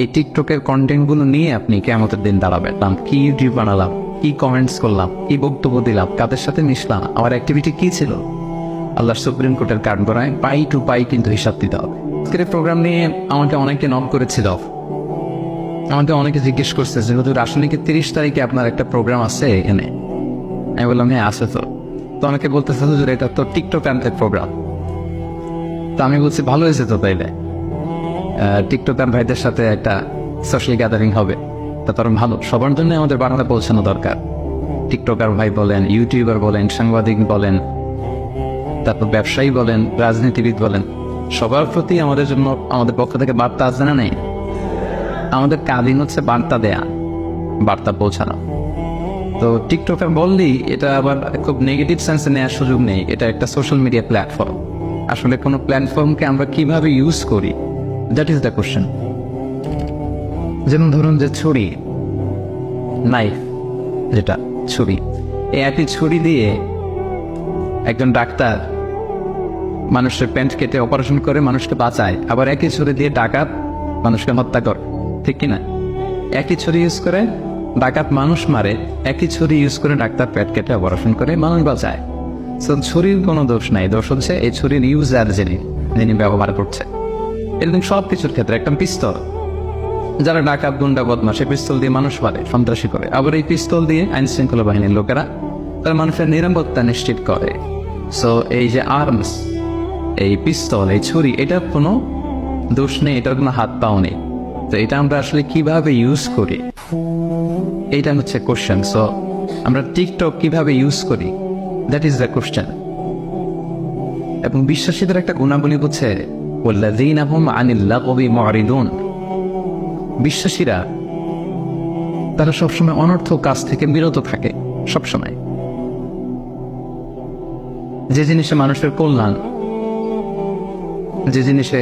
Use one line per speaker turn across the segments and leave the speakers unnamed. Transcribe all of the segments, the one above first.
এই টিকটকের কন্টেন্ট গুলো নিয়ে আপনি কিয়ামতের দিন দাঁড়াবেন। কি ইউটিউব বানালাম, কি কমেন্টস করলাম, কি বক্তব্য দিলাম, কাদের সাথে মিশলাম, আমার অ্যাক্টিভিটি কি ছিল, আল্লাহ সুপ্রিম কোর্টের কাঠ গড়ায় পাই টু পাই কিন্তু হিসাব দিতে হবে। আজকের প্রোগ্রাম নিয়ে আমাকে অনেকে নক করেছিল, আমাকে অনেকে জিজ্ঞেস করছে যে হুজুর আসলে কি 30 তারিখে আপনার একটা প্রোগ্রাম আছে এখানে? আমি বললাম হ্যাঁ আছে। তো অনেকে বলতেছে হুজুর এটা তো টিকটক অ্যান্থের প্রোগ্রাম। তো আমি বলছি ভালো হয়েছে তো, তাইলে টিকটকার ভাইদের সাথে একটা সোশ্যাল গ্যাদারিং হবে, তা তোর ভালো। সবার জন্য আমাদের বাংলা পৌঁছানো দরকার। টিকটকার ভাই বলেন, ইউটিউবার বলেন, সাংবাদিক বলেন, তারপর ব্যবসায়ী বলেন, রাজনীতিবিদ বলেন, সবার প্রতি আমাদের জন্য আমাদের পক্ষ থেকে বার্তা আছে না নেই? আমাদের কাজই হচ্ছে বার্তা দেয়া, বার্তা পৌঁছানো। তো টিকটকার বললেই এটা আবার খুব নেগেটিভ সেন্সে নেওয়ার সুযোগ নেই। এটা একটা সোশ্যাল মিডিয়া প্ল্যাটফর্ম। আসলে কোনো প্ল্যাটফর্মকে আমরা কিভাবে ইউজ করি, দ্যাট ইজ দ্য কোশ্চেন। যেমন ধরুন যে ছুরি, নাইফ, যেটা ছুরি, এই একই ছুরি দিয়ে একজন ডাক্তার মানুষের প্যান্ট কেটে অপারেশন করে মানুষকে বাঁচায়, আবার একই ছুরি দিয়ে ডাকাত মানুষকে হত্যা করে, ঠিক কিনা? একই ছুরি ইউজ করে ডাকাত মানুষ মারে, একই ছুরি ইউজ করে ডাক্তার পেট কেটে অপারেশন করে মানুষ বাঁচায়। সো ছুরির কোনো দোষ নাই, দোষ হচ্ছে এই ছুরির ইউজার যিনি ব্যবহার করছে। এরকম সব কিছুর ক্ষেত্রে একটা পিস্তল, যারা ডাকাত গুন্ডা বদমাশ এই পিস্তল দিয়ে মানুষ মারে, সন্ত্রাসী করে, আবার এই পিস্তল দিয়ে আইন শৃঙ্খলা বাহিনীর লোকেরা তারা মানুষের নিরাপত্তা নিশ্চিত করে। সো এই যে আর্মস, এই পিস্তল, এই ছুরি, এটার কোনো দোষ নেই, এটার কোনো হাত পাও নেই। তো এটা আমরা আসলে কিভাবে ইউজ করি, এইটা হচ্ছে কোশ্চেন। সো আমরা টিকটক কিভাবে ইউজ করি, দ্যাট ইজ দ্য কোশ্চেন। এবং বিশ্বাসীদের একটা গুণাবলী হচ্ছে ওয়াল্লাযীনা হুম আনিল লাগবি মুরিদুন। বিশ্বাসীরা তারা সবসময় অনর্থক কাজ থেকে বিরত থাকে। সবসময় যে জিনিসে মানুষের কল্যাণ, যে জিনিসে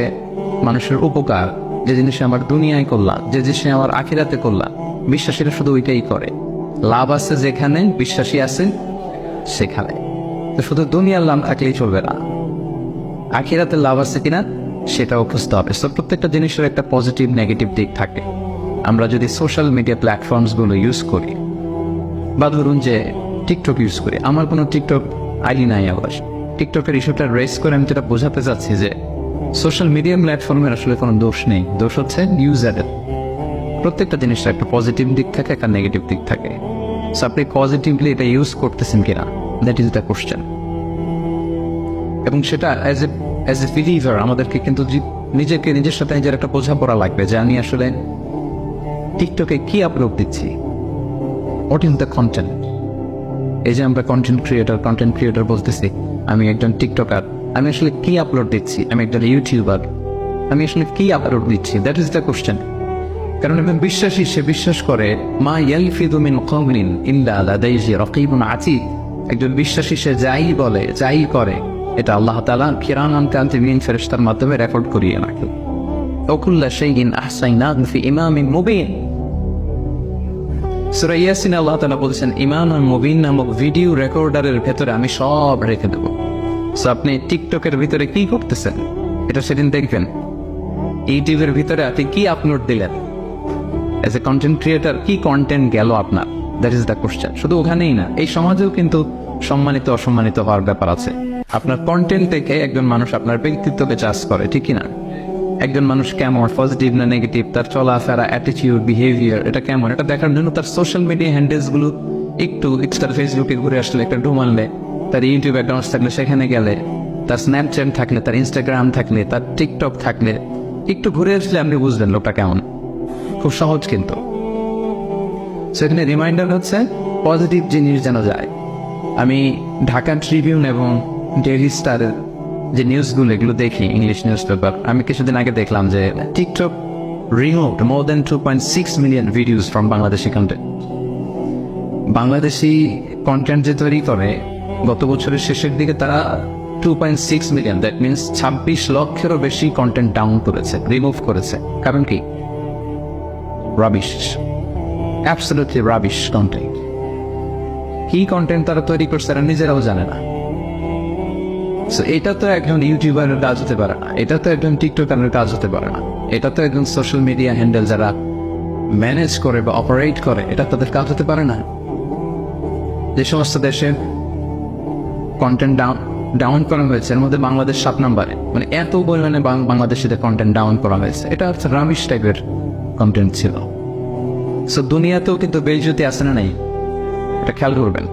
মানুষের উপকার, যে জিনিসে আমার দুনিয়ায় কল্যাণ, যে জিনিসে আমার আখিরাতে কল্যাণ, বিশ্বাসীরা শুধু ওইটাই করে। লাভ আছে যেখানে, বিশ্বাসী আছে সেখানে। তো শুধু দুনিয়ার লাভ থাকলেই চলবে না, আখিরাতে লাভ আছে কিনা সেটাও বুঝতে হবে। সো প্রত্যেকটা জিনিসের একটা পজিটিভ নেগেটিভ দিক থাকে। আমরা যদি সোশ্যাল মিডিয়া প্ল্যাটফর্মসগুলো ইউজ করি, বা ধরুন যে টিকটক ইউজ করি, আমার কোনো টিকটক আইডি নাই, আবার টিকটকের ইস্যুটা রেস করে আমি যেটা বোঝাতে চাচ্ছি যে সোশ্যাল মিডিয়া প্ল্যাটফর্মের আসলে কোনো দোষ নেই, দোষ হচ্ছে ইউজারের। প্রত্যেকটা জিনিসের একটা পজিটিভ দিক থাকে, একটা নেগেটিভ দিক থাকে। সো আপনি পজিটিভলি এটা ইউজ করতেছেন কিনা, দ্যাট ইজ দ্য কোশ্চেন। এবং সেটা অ্যাজ এ বিলিভার আমাদেরকে কিন্তু নিজের সাথে নিজের একটা বোঝাপড়া লাগবে যে আমি আসলে টিকটকে কি আপলোড দিচ্ছি, হোয়াট ইজ দ্য কন্টেন্ট। এই যে আমরা কন্টেন্ট ক্রিয়েটর বলতেছি, আমি একজন টিকটকার, আমি আসলে কি আপলোড দিচ্ছি? আমি একজন ইউটিউবার, আমি আসলে কি আপলোড দিচ্ছি, দ্যাট ইজ দ্য কোশ্চেন। কারণ একজন বিশ্বাসী, সে বিশ্বাস করে মা ইয়ালফিযু মিন কওলিন ইল্লা লাদাইহি রাকীবুন আতীদ। একজন বিশ্বাসী সে যাই বলে, যাই করে, এটা আল্লাহ তাআলা কিরামান কাতিবিন ফেরেশতার মাধ্যমে রেকর্ড করিয়ে রাখেন। ওয়াকুল্লা শাইইন আহসাইনাহু ফি ইমামিন মুবিন। সূরা ইয়াসিন আল্লাহ তাআলা বলেছেন ইমামুন মুবিন নামক ভিডিও রেকর্ডারের ভেতরে আমি সব রেখে দেব। সো আপনি টিকটকের ভিতরে কি করতেছেন এটা সেদিন দেখবেন। ইউটিউবের ভিতরে আপনি কি আপলোড দিলেন, এজ এ কন্টেন্ট ক্রিয়েটর কি কন্টেন্ট গেল আপনার, দ্যাট ইজ দ্য কোশ্চেন। শুধু ওখানেই না, এই সমাজেও কিন্তু সম্মানিত অসম্মানিত হওয়ার ব্যাপার আছে। আপনার কন্টেন্ট থেকে একজন মানুষ আপনার ব্যক্তিত্বকে জাজ করে, ঠিক কিনা? একজন মানুষ কেমন, পজিটিভ না নেগেটিভ, তার চলাফেরা, অ্যাটিটিউড, বিহেভিয়ার, এটা কেমন, এটা দেখার জন্য তার সোশ্যাল মিডিয়া হ্যান্ডেলস গুলো একটু তার ফেসবুকে ঘুরে আসলে, একটা ঢুমানলে, তার ইউটিউব অ্যাকাউন্টস থাকলে সেখানে গেলে, তার স্ন্যাপচ্যাট থাকলে, তার ইনস্টাগ্রাম থাকলে, তার টিকটক থাকলে, একটু ঘুরে আসলে আপনি বুঝলেন লোকটা কেমন। খুব সহজ কিন্তু। সেখানে রিমাইন্ডার হচ্ছে পজিটিভ জিনিস যেন যায়। আমি ঢাকা ট্রিবিউন এবং ডেইলি স্টারের যে নিউজগুলো এগুলো দেখি, ইংলিশ নিউজ পেপার, আমি কিছুদিন আগে দেখলাম যে TikTok removed more than 2.6 million videos from Bangladeshi content. Bangladeshi content যে তৈরি করে, গত বছরের শেষের দিকে তারা 2.6 মিলিয়ন, দ্যাট মিনস 26 লক্ষেরও বেশি কন্টেন্ট ডাউন করেছে, রিমুভ করেছে। কারণ কি? Rubbish, absolutely rubbish content. কি কন্টেন্ট তারা তৈরি করছে তারা নিজেরাও জানে না। সো এটা তো একজন ইউটিউবারের কাজ হতে পারে না, এটা তো একজন টিকটকারের কাজ হতে পারে না। এটা তো একজন সোশ্যাল মিডিয়া হ্যান্ডেল যারা ম্যানেজ করে বা অপারেট করে, এটা তাদের কাজ হতে পারে না? যে সমস্ত দেশে কন্টেন্ট ডাউন করা হয়েছে, এর মধ্যে বাংলাদেশ 7 নম্বরে, মানে এত পরিমাণে বাংলাদেশিদের কন্টেন্ট ডাউন করা হয়েছে, এটা হচ্ছে রামিশ টাইপের কন্টেন্ট ছিল। সো দুনিয়াতেও কিন্তু বেইজ্জতি আছে না নাই, এটা খেয়াল করবেন।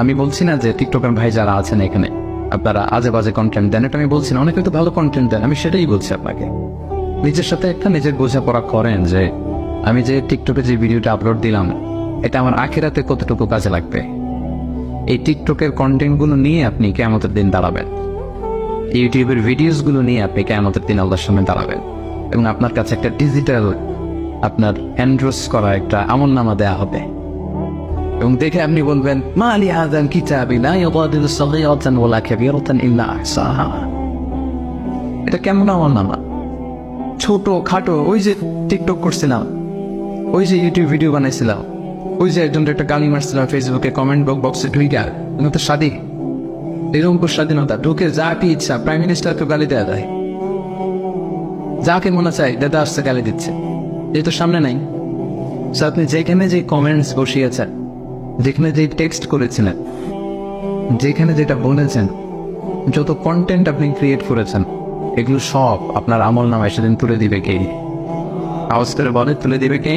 আমি বলছি না যে টিকটকার ভাই যারা আছেন এখানে আপনারা আজে বাজে কন্টেন্ট দেন, এটা আমি বলছি না, অনেকে তো ভালো কন্টেন্ট দেন, আমি সেটাই বলছি আপনাকে। নিজের সাথে একটা নিজের বোঝাপড়া করেন যে আমি যে টিকটকে যে ভিডিওটা আপলোড দিলাম এটা আমার আখিরাতে কতটুকু কাজে লাগবে। এই টিকটকের কন্টেন্টগুলো নিয়ে আপনি কিয়ামতের দিন দাঁড়াবেন, ইউটিউবের ভিডিওসগুলো নিয়ে আপনি কিয়ামতের দিন আল্লাহর সামনে দাঁড়াবেন, এবং আপনার কাছে একটা ডিজিটাল আপনার এন্ড্রোস করা একটা আমলনামা দেয়া হবে, এবং দেখে আপনি বলবেন মা লি হাযাল কিতাবি লা ইউগাদিরু সাগীরাতান ওয়ালা কাবীরাতান ইল্লা আহসাহা। এটা কেমন আমলনামা? ছোট খাটো, ওই যে টিকটক করছিলাম, ওই যে ইউটিউব ভিডিও বানাইছিলাম, ওই যে একজন একটা গালি মারছিলাম ফেসবুকে কমেন্ট বক্সে ঢুইকা, তো স্বাধীন, এরকম স্বাধীনতা, ঢুকে যা কি ইচ্ছা, প্রাইম মিনিস্টারকে গালি দেওয়া যায়, যাকে মনে চায় দাদা আসছে গালি দিচ্ছে, এই তো সামনে নাই। আপনি যেখানে যে কমেন্টস বসিয়েছেন, যেখানে যে টেক্সট করেছিলেন, যেখানে যেটা বলেছেন, যত কন্টেন্ট আপনি ক্রিয়েট করেছেন, এগুলো সব আপনার আমল নামায় সেদিন তুলে দিবে কে? আওয়াজ করে বলে তুলে দিবে কে?